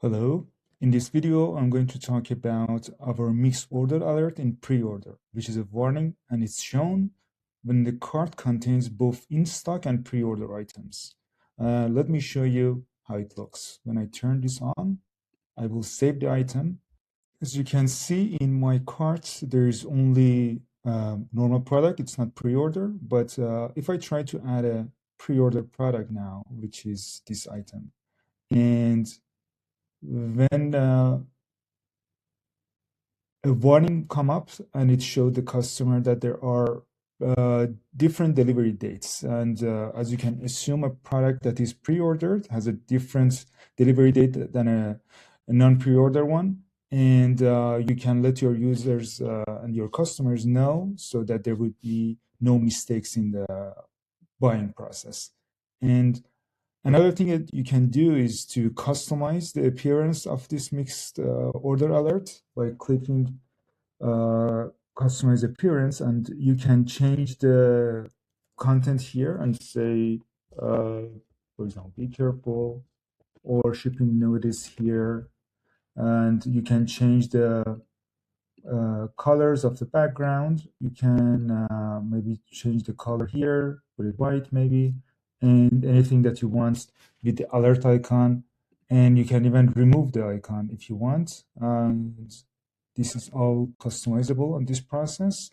Hello. In this video, I'm going to talk about our mixed order alert in pre-order, which is a warning and it's shown when the cart contains both in-stock and pre-order items. Let me show you how it looks. When I turn this on, I will save the item. As you can see in my cart, there is only normal product. It's not pre-order, but if I try to add a pre-order product now, which is this item, and when a warning come up and it showed the customer that there are different delivery dates, and as you can assume, a product that is pre-ordered has a different delivery date than a non-pre-order one, and you can let your users and your customers know so that there would be no mistakes in the buying process. And another thing that you can do is to customize the appearance of this mixed order alert by clicking customize appearance, and you can change the content here and say, for example, be careful, or shipping notice here, and you can change the colors of the background. You can maybe change the color here, put it white maybe, and anything that you want with the alert icon. And you can even remove the icon if you want. And this is all customizable on this process.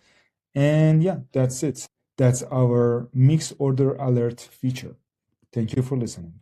And yeah, that's it. That's our mix order alert feature. Thank you for listening.